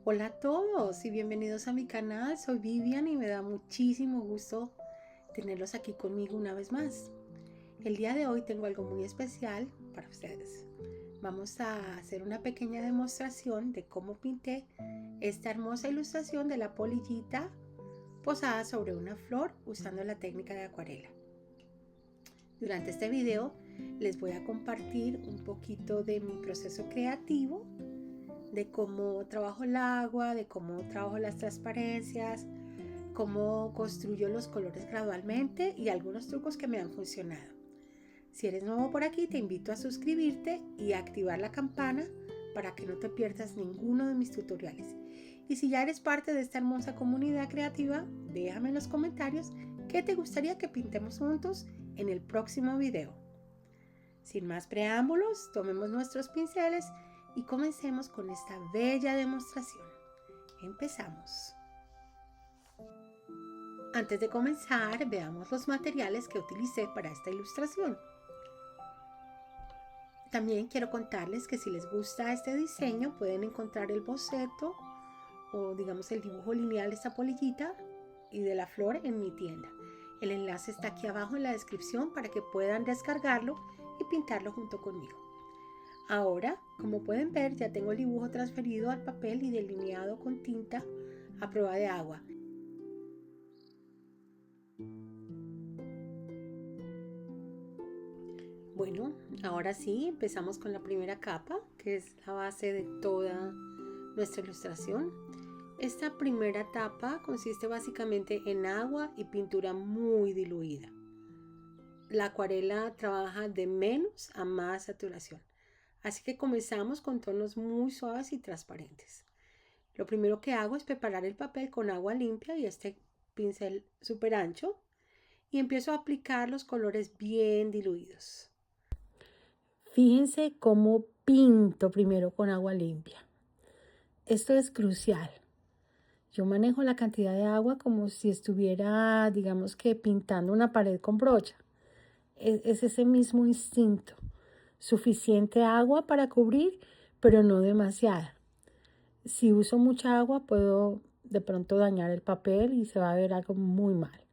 Hola a todos y bienvenidos a mi canal. Soy Vivian y me da muchísimo gusto tenerlos aquí conmigo una vez más. El día de hoy tengo algo muy especial para ustedes. Vamos a hacer una pequeña demostración de cómo pinté esta hermosa ilustración de la polillita posada sobre una flor usando la técnica de acuarela. Durante este video les voy a compartir un poquito de mi proceso creativo, de cómo trabajo el agua, de cómo trabajo las transparencias, cómo construyo los colores gradualmente y algunos trucos que me han funcionado. Si eres nuevo por aquí, te invito a suscribirte y a activar la campana para que no te pierdas ninguno de mis tutoriales. Y si ya eres parte de esta hermosa comunidad creativa, déjame en los comentarios qué te gustaría que pintemos juntos en el próximo video. Sin más preámbulos, tomemos nuestros pinceles y comencemos con esta bella demostración. Empezamos. Antes de comenzar, veamos los materiales que utilicé para esta ilustración. También quiero contarles que si les gusta este diseño, pueden encontrar el boceto o digamos el dibujo lineal de esta polillita y de la flor en mi tienda. El enlace está aquí abajo en la descripción para que puedan descargarlo y pintarlo junto conmigo. Ahora, como pueden ver, ya tengo el dibujo transferido al papel y delineado con tinta a prueba de agua. Bueno, ahora sí, empezamos con la primera capa, que es la base de toda nuestra ilustración. Esta primera etapa consiste básicamente en agua y pintura muy diluida. La acuarela trabaja de menos a más saturación, así que comenzamos con tonos muy suaves y transparentes. Lo primero que hago es preparar el papel con agua limpia y este pincel súper ancho y empiezo a aplicar los colores bien diluidos. Fíjense cómo pinto primero con agua limpia. Esto es crucial. Yo manejo la cantidad de agua como si estuviera, digamos que pintando una pared con brocha. Es ese mismo instinto. Suficiente agua para cubrir, pero no demasiada. Si uso mucha agua, puedo de pronto dañar el papel y se va a ver algo muy mal.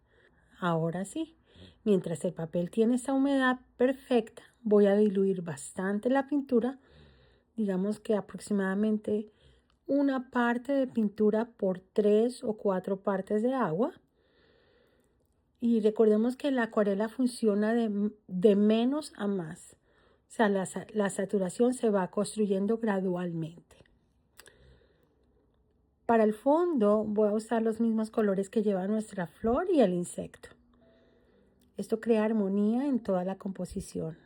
Ahora sí, mientras el papel tiene esta humedad perfecta, voy a diluir bastante la pintura, digamos que aproximadamente una parte de pintura por 3 o 4 partes de agua. Y recordemos que la acuarela funciona de menos a más. O sea, la saturación se va construyendo gradualmente. Para el fondo voy a usar los mismos colores que lleva nuestra flor y el insecto. Esto crea armonía en toda la composición.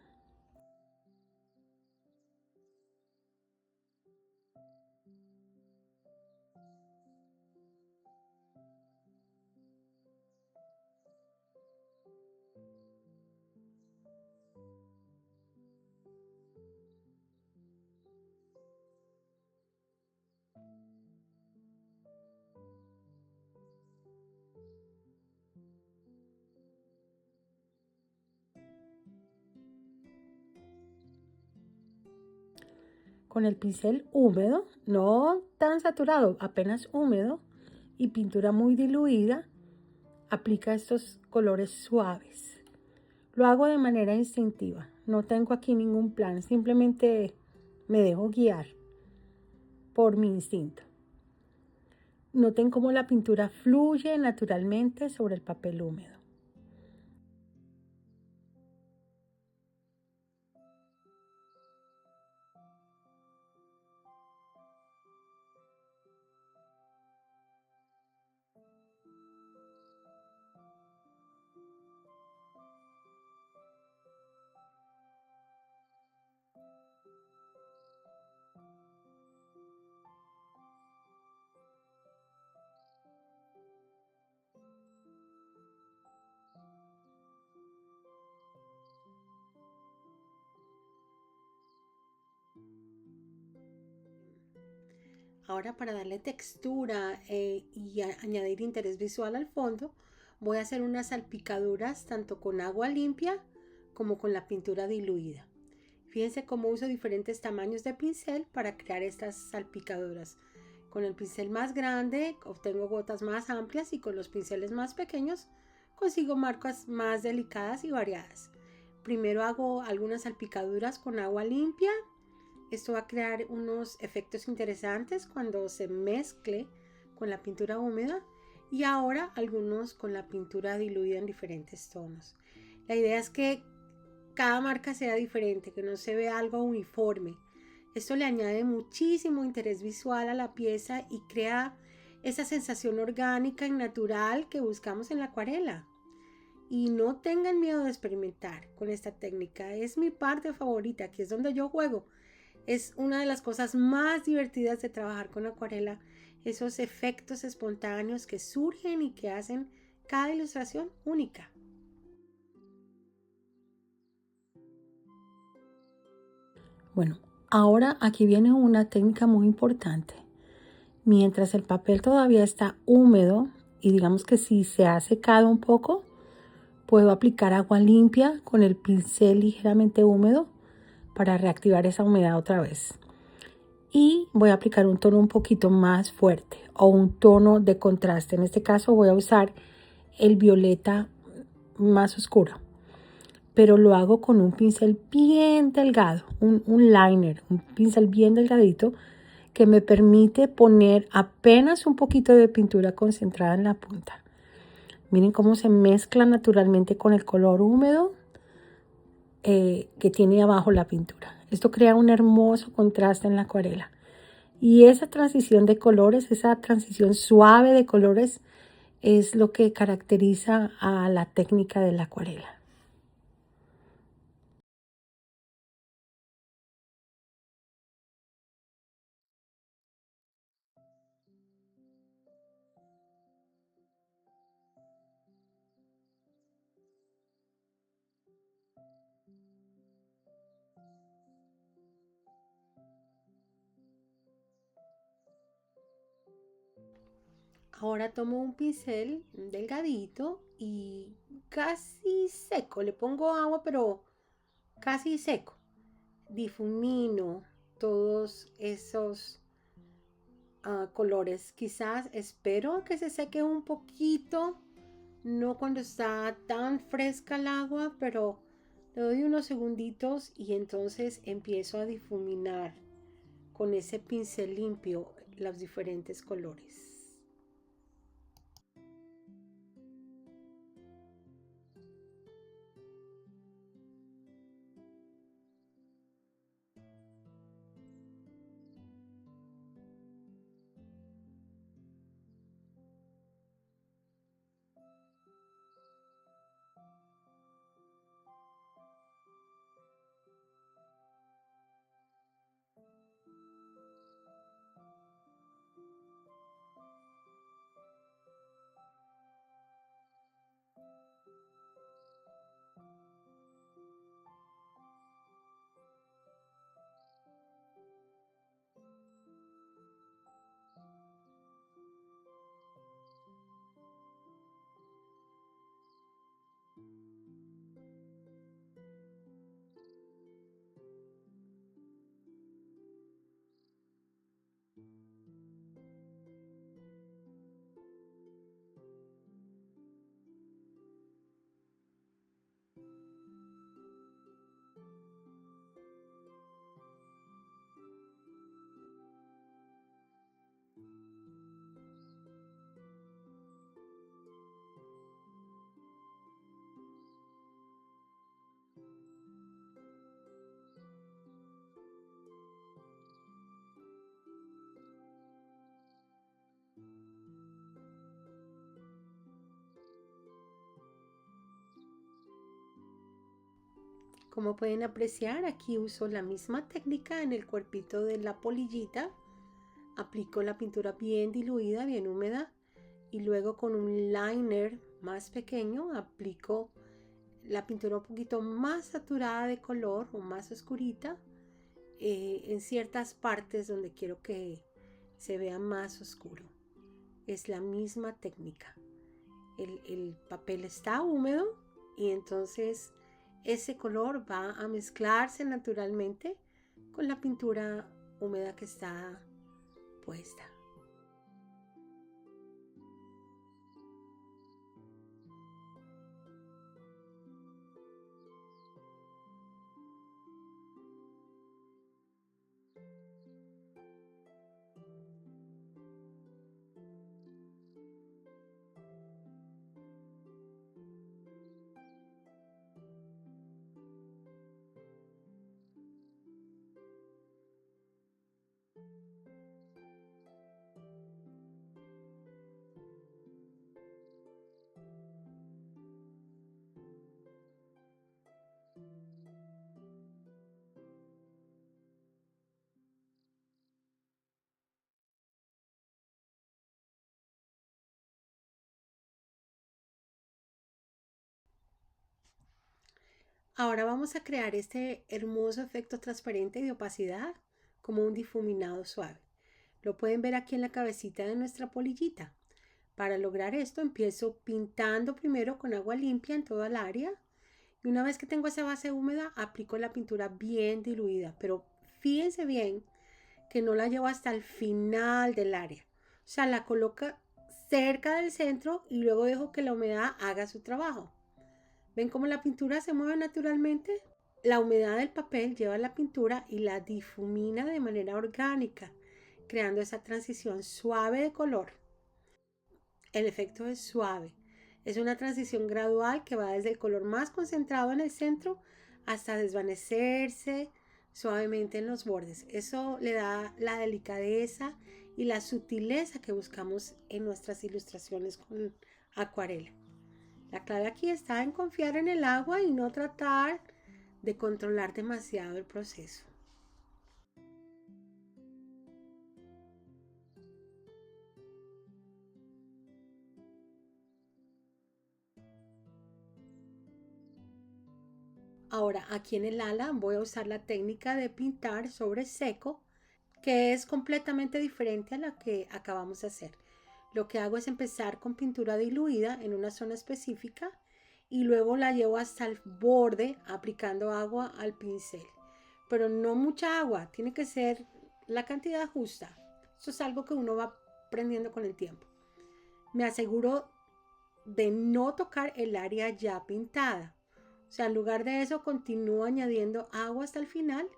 Con el pincel húmedo, no tan saturado, apenas húmedo y pintura muy diluida, aplica estos colores suaves. Lo hago de manera instintiva, no tengo aquí ningún plan, simplemente me dejo guiar por mi instinto. Noten cómo la pintura fluye naturalmente sobre el papel húmedo. Ahora para darle textura y añadir interés visual al fondo, voy a hacer unas salpicaduras tanto con agua limpia como con la pintura diluida. Fíjense cómo uso diferentes tamaños de pincel para crear estas salpicaduras. Con el pincel más grande obtengo gotas más amplias y con los pinceles más pequeños consigo marcas más delicadas y variadas. Primero hago algunas salpicaduras con agua limpia. Esto va a crear unos efectos interesantes cuando se mezcle con la pintura húmeda y ahora algunos con la pintura diluida en diferentes tonos. La idea es que cada marca sea diferente, que no se vea algo uniforme. Esto le añade muchísimo interés visual a la pieza y crea esa sensación orgánica y natural que buscamos en la acuarela. Y no tengan miedo de experimentar con esta técnica. Es mi parte favorita, aquí es donde yo juego. Es una de las cosas más divertidas de trabajar con acuarela, esos efectos espontáneos que surgen y que hacen cada ilustración única. Bueno, ahora aquí viene una técnica muy importante. Mientras el papel todavía está húmedo y digamos que si se ha secado un poco, puedo aplicar agua limpia con el pincel ligeramente húmedo para reactivar esa humedad otra vez. Y voy a aplicar un tono un poquito más fuerte o un tono de contraste. En este caso voy a usar el violeta más oscuro, pero lo hago con un pincel bien delgado, un liner, un pincel bien delgadito que me permite poner apenas un poquito de pintura concentrada en la punta. Miren cómo se mezcla naturalmente con el color húmedo que tiene abajo la pintura. Esto crea un hermoso contraste en la acuarela. Y esa transición de colores, esa transición suave de colores es lo que caracteriza a la técnica de la acuarela. Ahora tomo un pincel delgadito y casi seco, le pongo agua pero casi seco. Difumino todos esos colores. Quizás espero que se seque un poquito, no cuando está tan fresca el agua, pero le doy unos segunditos y entonces empiezo a difuminar con ese pincel limpio los diferentes colores. Como pueden apreciar, aquí uso la misma técnica en el cuerpito de la polillita. Aplico la pintura bien diluida, bien húmeda, y luego con un liner más pequeño aplico la pintura un poquito más saturada de color o más oscurita en ciertas partes donde quiero que se vea más oscuro. Es la misma técnica. El papel está húmedo y entonces ese color va a mezclarse naturalmente con la pintura húmeda que está puesta. Ahora vamos a crear este hermoso efecto transparente de opacidad como un difuminado suave. Lo pueden ver aquí en la cabecita de nuestra polillita. Para lograr esto empiezo pintando primero con agua limpia en toda el área y una vez que tengo esa base húmeda aplico la pintura bien diluida, pero fíjense bien que no la llevo hasta el final del área. O sea, la coloco cerca del centro y luego dejo que la humedad haga su trabajo. ¿Ven cómo la pintura se mueve naturalmente? La humedad del papel lleva la pintura y la difumina de manera orgánica, creando esa transición suave de color. El efecto es suave. Es una transición gradual que va desde el color más concentrado en el centro hasta desvanecerse suavemente en los bordes. Eso le da la delicadeza y la sutileza que buscamos en nuestras ilustraciones con acuarela. La clave aquí está en confiar en el agua y no tratar de controlar demasiado el proceso. Ahora aquí en el ala voy a usar la técnica de pintar sobre seco, que es completamente diferente a la que acabamos de hacer. Lo que hago es empezar con pintura diluida en una zona específica y luego la llevo hasta el borde aplicando agua al pincel. Pero no mucha agua, tiene que ser la cantidad justa. Eso es algo que uno va aprendiendo con el tiempo. Me aseguro de no tocar el área ya pintada. O sea, en lugar de eso continúo añadiendo agua hasta el final,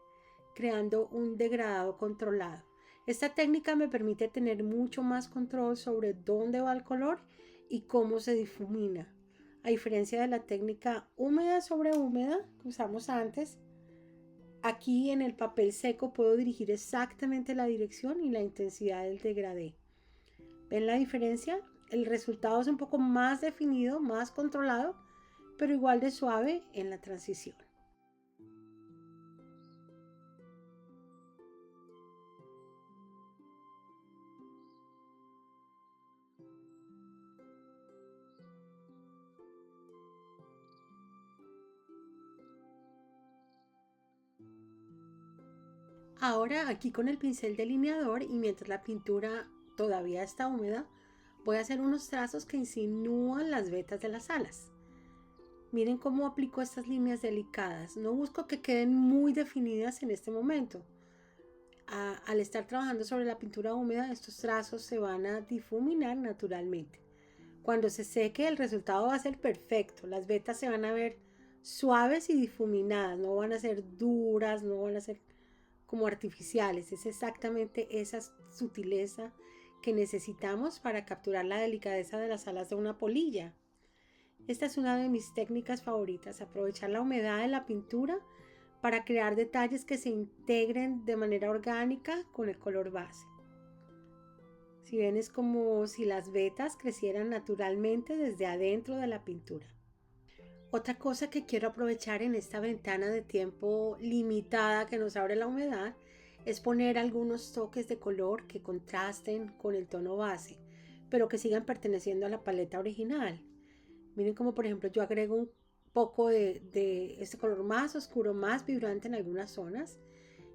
creando un degradado controlado. Esta técnica me permite tener mucho más control sobre dónde va el color y cómo se difumina. A diferencia de la técnica húmeda sobre húmeda que usamos antes, aquí en el papel seco puedo dirigir exactamente la dirección y la intensidad del degradé. ¿Ven la diferencia? El resultado es un poco más definido, más controlado, pero igual de suave en la transición. Ahora aquí con el pincel delineador y mientras la pintura todavía está húmeda, voy a hacer unos trazos que insinúan las vetas de las alas. Miren cómo aplico estas líneas delicadas. No busco que queden muy definidas en este momento. Al estar trabajando sobre la pintura húmeda, estos trazos se van a difuminar naturalmente. Cuando se seque, el resultado va a ser perfecto. Las vetas se van a ver suaves y difuminadas, no van a ser duras, no van a ser como artificiales. Es exactamente esa sutileza que necesitamos para capturar la delicadeza de las alas de una polilla. Esta es una de mis técnicas favoritas, aprovechar la humedad de la pintura para crear detalles que se integren de manera orgánica con el color base. Si ven, es como si las vetas crecieran naturalmente desde adentro de la pintura. Otra cosa que quiero aprovechar en esta ventana de tiempo limitada que nos abre la humedad es poner algunos toques de color que contrasten con el tono base, pero que sigan perteneciendo a la paleta original. Miren como por ejemplo yo agrego un poco de este color más oscuro, más vibrante en algunas zonas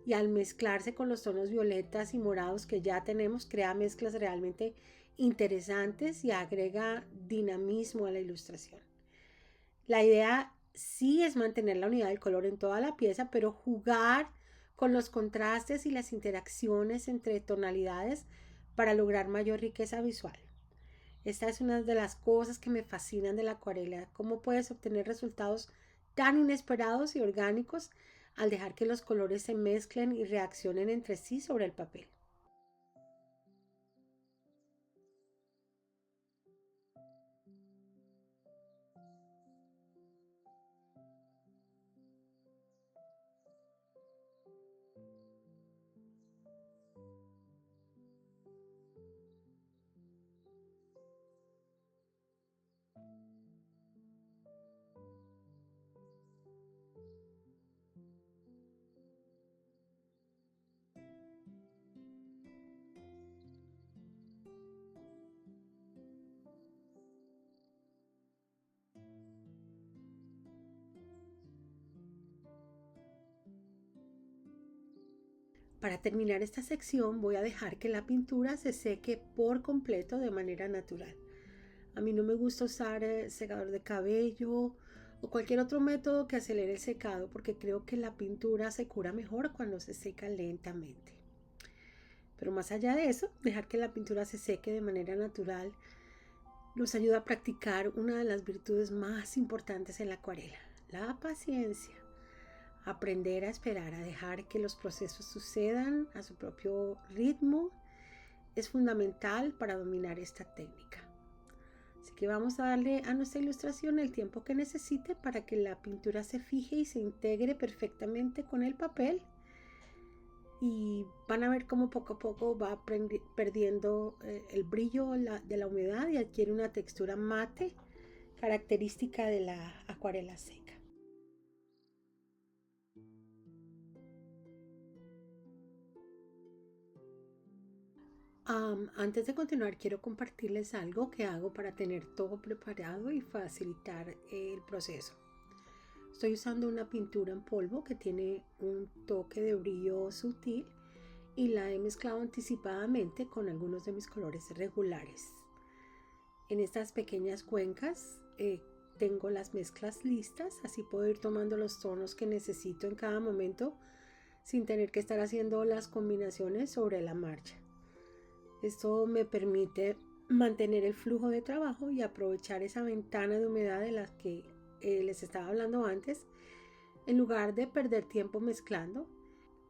y al mezclarse con los tonos violetas y morados que ya tenemos, crea mezclas realmente interesantes y agrega dinamismo a la ilustración. La idea sí es mantener la unidad del color en toda la pieza, pero jugar con los contrastes y las interacciones entre tonalidades para lograr mayor riqueza visual. Esta es una de las cosas que me fascinan de la acuarela, cómo puedes obtener resultados tan inesperados y orgánicos al dejar que los colores se mezclen y reaccionen entre sí sobre el papel. Para terminar esta sección voy a dejar que la pintura se seque por completo de manera natural. A mí no me gusta usar secador de cabello o cualquier otro método que acelere el secado porque creo que la pintura se cura mejor cuando se seca lentamente. Pero más allá de eso, dejar que la pintura se seque de manera natural nos ayuda a practicar una de las virtudes más importantes en la acuarela, la paciencia. Aprender a esperar, a dejar que los procesos sucedan a su propio ritmo, es fundamental para dominar esta técnica. Así que vamos a darle a nuestra ilustración el tiempo que necesite para que la pintura se fije y se integre perfectamente con el papel. Y van a ver cómo poco a poco va perdiendo el brillo de la humedad y adquiere una textura mate característica de la acuarela seca. Antes de continuar, quiero compartirles algo que hago para tener todo preparado y facilitar el proceso. Estoy usando una pintura en polvo que tiene un toque de brillo sutil y la he mezclado anticipadamente con algunos de mis colores regulares. En estas pequeñas cuencas tengo las mezclas listas, así puedo ir tomando los tonos que necesito en cada momento sin tener que estar haciendo las combinaciones sobre la marcha. Esto me permite mantener el flujo de trabajo y aprovechar esa ventana de humedad de la que les estaba hablando antes, en lugar de perder tiempo mezclando,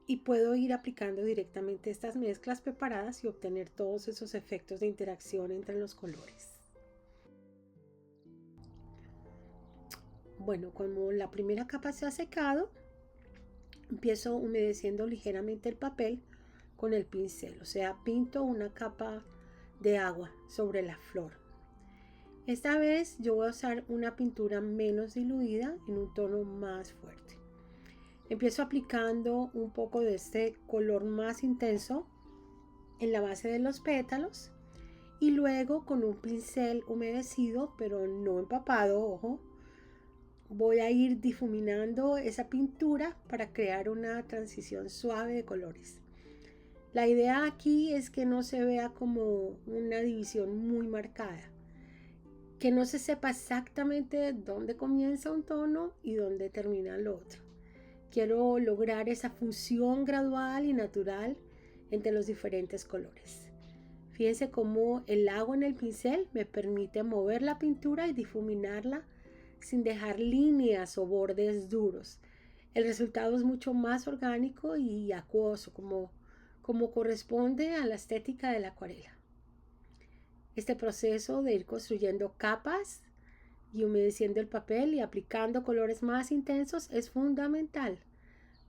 y puedo ir aplicando directamente estas mezclas preparadas y obtener todos esos efectos de interacción entre los colores. Bueno, como la primera capa se ha secado, empiezo humedeciendo ligeramente el papel con el pincel, o sea, pinto una capa de agua sobre la flor. Esta vez yo voy a usar una pintura menos diluida en un tono más fuerte. Empiezo aplicando un poco de este color más intenso en la base de los pétalos y luego con un pincel humedecido pero no empapado, ojo, voy a ir difuminando esa pintura para crear una transición suave de colores. La idea aquí es que no se vea como una división muy marcada, que no se sepa exactamente dónde comienza un tono y dónde termina el otro. Quiero lograr esa fusión gradual y natural entre los diferentes colores. Fíjense cómo el agua en el pincel me permite mover la pintura y difuminarla sin dejar líneas o bordes duros. El resultado es mucho más orgánico y acuoso, como corresponde a la estética de la acuarela. Este proceso de ir construyendo capas y humedeciendo el papel y aplicando colores más intensos es fundamental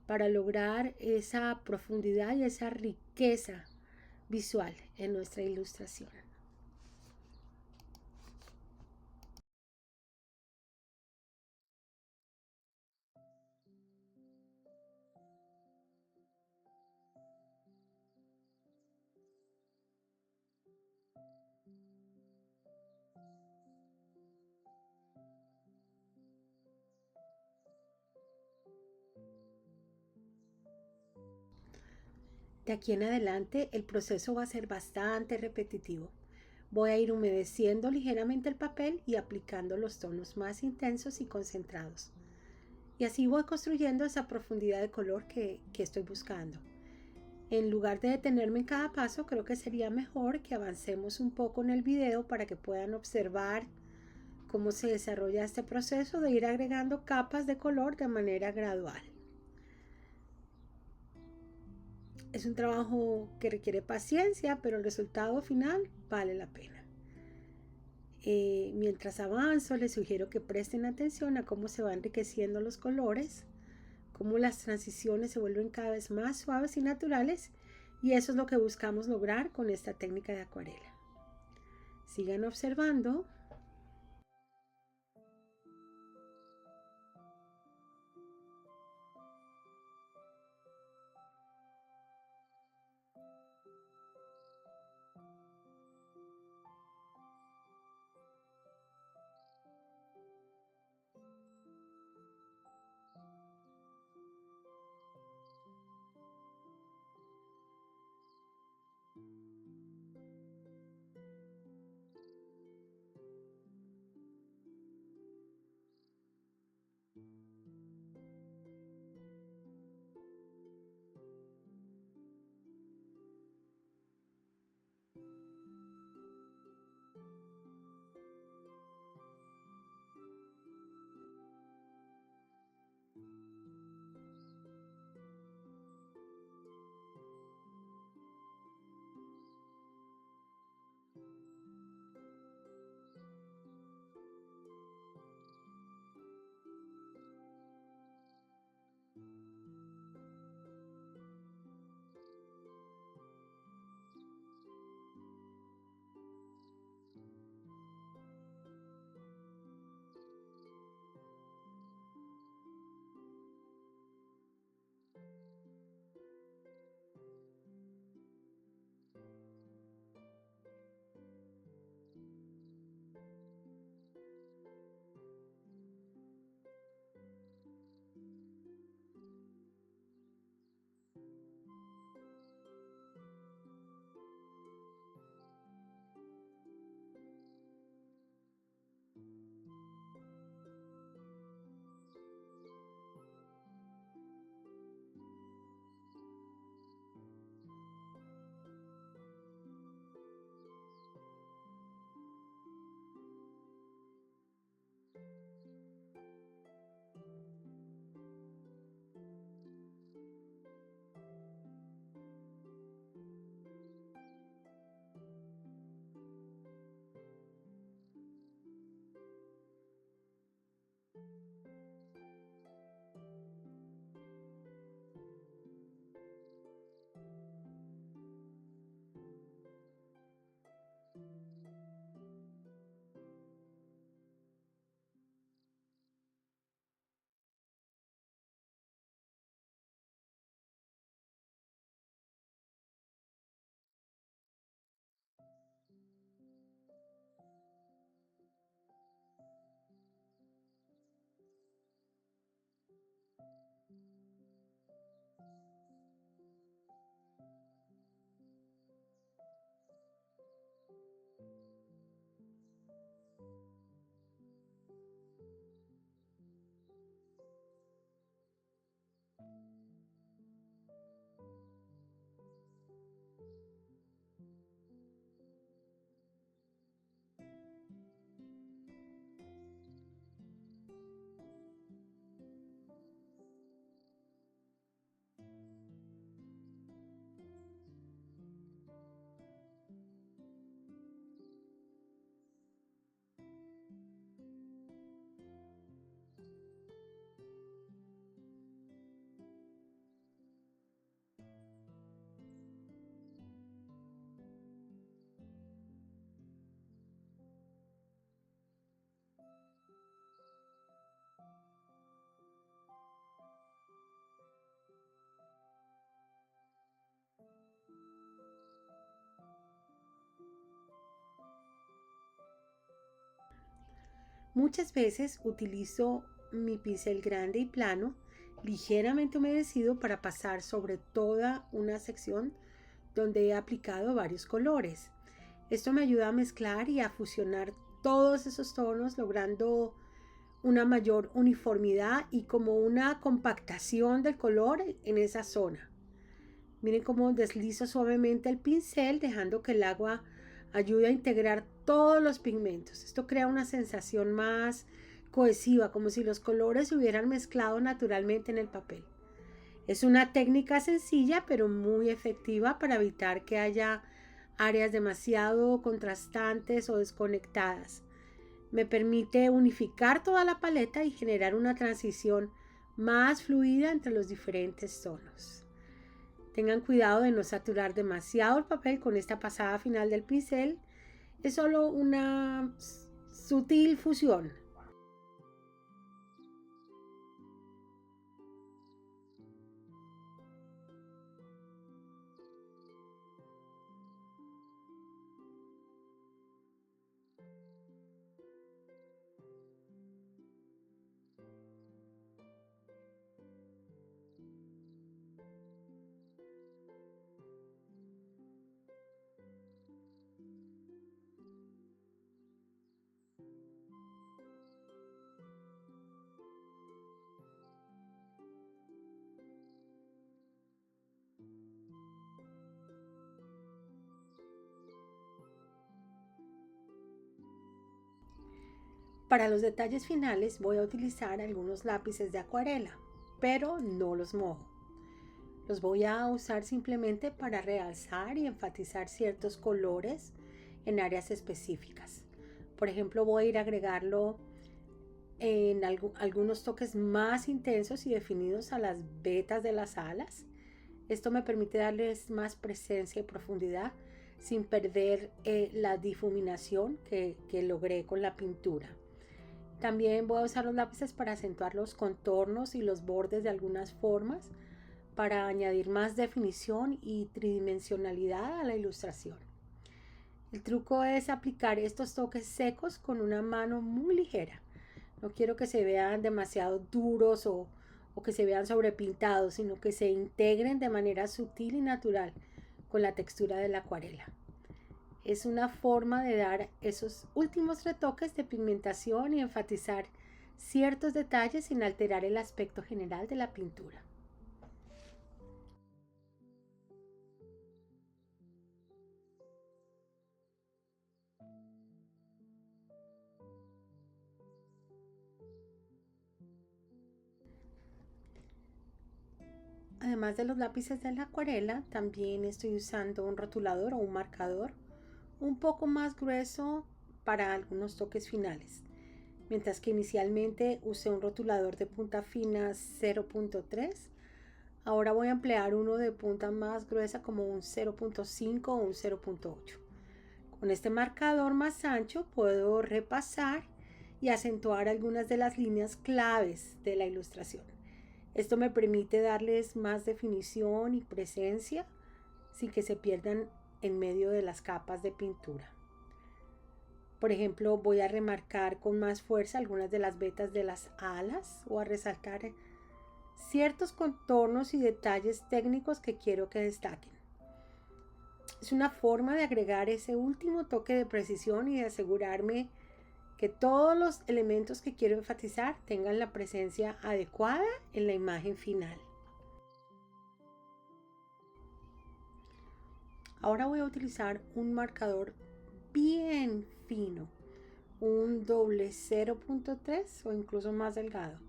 para lograr esa profundidad y esa riqueza visual en nuestra ilustración. De aquí en adelante el proceso va a ser bastante repetitivo. Voy a ir humedeciendo ligeramente el papel y aplicando los tonos más intensos y concentrados. Y así voy construyendo esa profundidad de color que estoy buscando. En lugar de detenerme en cada paso, creo que sería mejor que avancemos un poco en el video para que puedan observar cómo se desarrolla este proceso de ir agregando capas de color de manera gradual. Es un trabajo que requiere paciencia, pero el resultado final vale la pena. Mientras avanzo, les sugiero que presten atención a cómo se van enriqueciendo los colores, cómo las transiciones se vuelven cada vez más suaves y naturales, y eso es lo que buscamos lograr con esta técnica de acuarela. Sigan observando. Muchas veces utilizo mi pincel grande y plano, ligeramente humedecido, para pasar sobre toda una sección donde he aplicado varios colores. Esto me ayuda a mezclar y a fusionar todos esos tonos, logrando una mayor uniformidad y como una compactación del color en esa zona. Miren cómo deslizo suavemente el pincel, dejando que el agua ayude a integrar todos los pigmentos. Esto crea una sensación más cohesiva, como si los colores se hubieran mezclado naturalmente en el papel. Es una técnica sencilla pero muy efectiva para evitar que haya áreas demasiado contrastantes o desconectadas. Me permite unificar toda la paleta y generar una transición más fluida entre los diferentes tonos. Tengan cuidado de no saturar demasiado el papel con esta pasada final del pincel. Es solo una sutil fusión. Para los detalles finales voy a utilizar algunos lápices de acuarela, pero no los mojo. Los voy a usar simplemente para realzar y enfatizar ciertos colores en áreas específicas. Por ejemplo, voy a ir a agregarlo en algunos toques más intensos y definidos a las vetas de las alas. Esto me permite darles más presencia y profundidad sin perder la difuminación que logré con la pintura. También voy a usar los lápices para acentuar los contornos y los bordes de algunas formas, para añadir más definición y tridimensionalidad a la ilustración. El truco es aplicar estos toques secos con una mano muy ligera. No quiero que se vean demasiado duros o que se vean sobrepintados, sino que se integren de manera sutil y natural con la textura de la acuarela. Es una forma de dar esos últimos retoques de pigmentación y enfatizar ciertos detalles sin alterar el aspecto general de la pintura. Además de los lápices de la acuarela, también estoy usando un rotulador o un marcador un poco más grueso para algunos toques finales. Mientras que inicialmente usé un rotulador de punta fina 0.3, ahora voy a emplear uno de punta más gruesa como un 0.5 o un 0.8. Con este marcador más ancho puedo repasar y acentuar algunas de las líneas claves de la ilustración. Esto me permite darles más definición y presencia sin que se pierdan en medio de las capas de pintura. Por ejemplo, voy a remarcar con más fuerza algunas de las vetas de las alas o a resaltar ciertos contornos y detalles técnicos que quiero que destaquen. Es una forma de agregar ese último toque de precisión y de asegurarme que todos los elementos que quiero enfatizar tengan la presencia adecuada en la imagen final. Ahora voy a utilizar un marcador bien fino, un doble 0.3 o incluso más delgado.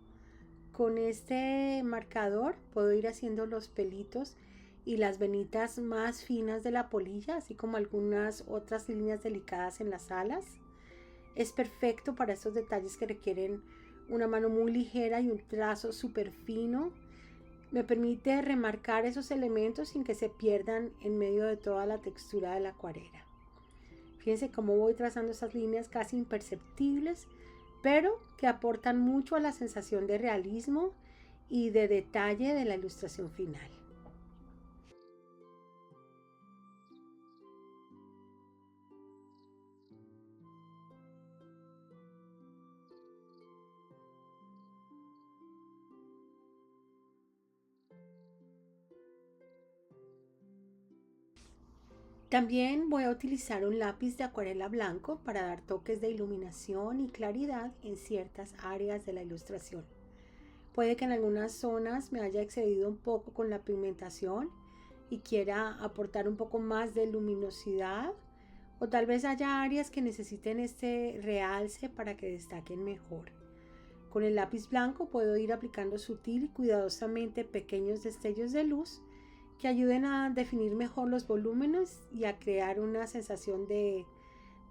Con este marcador puedo ir haciendo los pelitos y las venitas más finas de la polilla, así como algunas otras líneas delicadas en las alas. Es perfecto para estos detalles que requieren una mano muy ligera y un trazo súper fino. Me permite remarcar esos elementos sin que se pierdan en medio de toda la textura de la acuarela. Fíjense cómo voy trazando esas líneas casi imperceptibles, pero que aportan mucho a la sensación de realismo y de detalle de la ilustración final. También voy a utilizar un lápiz de acuarela blanco para dar toques de iluminación y claridad en ciertas áreas de la ilustración. Puede que en algunas zonas me haya excedido un poco con la pigmentación y quiera aportar un poco más de luminosidad, o tal vez haya áreas que necesiten este realce para que destaquen mejor. Con el lápiz blanco puedo ir aplicando sutil y cuidadosamente pequeños destellos de luz que ayuden a definir mejor los volúmenes y a crear una sensación de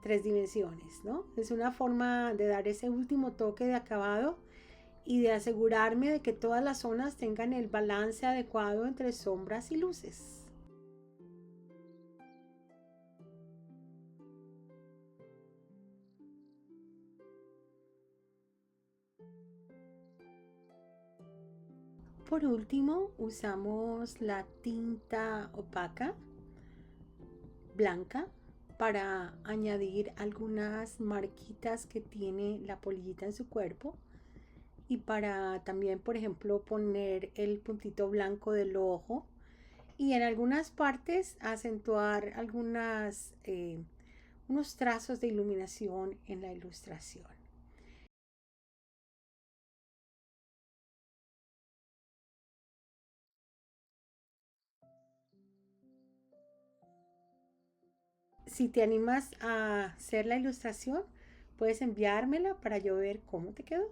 3 dimensiones, ¿no? Es una forma de dar ese último toque de acabado y de asegurarme de que todas las zonas tengan el balance adecuado entre sombras y luces. Por último, usamos la tinta opaca blanca para añadir algunas marquitas que tiene la polillita en su cuerpo y para también, por ejemplo, poner el puntito blanco del ojo y en algunas partes acentuar unos trazos de iluminación en la ilustración. Si te animas a hacer la ilustración, puedes enviármela para yo ver cómo te quedó.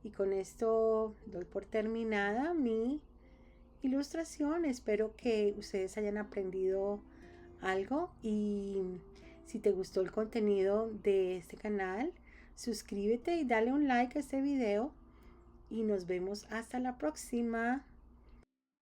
Y con esto doy por terminada mi ilustración. Espero que ustedes hayan aprendido algo y si te gustó el contenido de este canal, suscríbete y dale un like a este video y nos vemos hasta la próxima.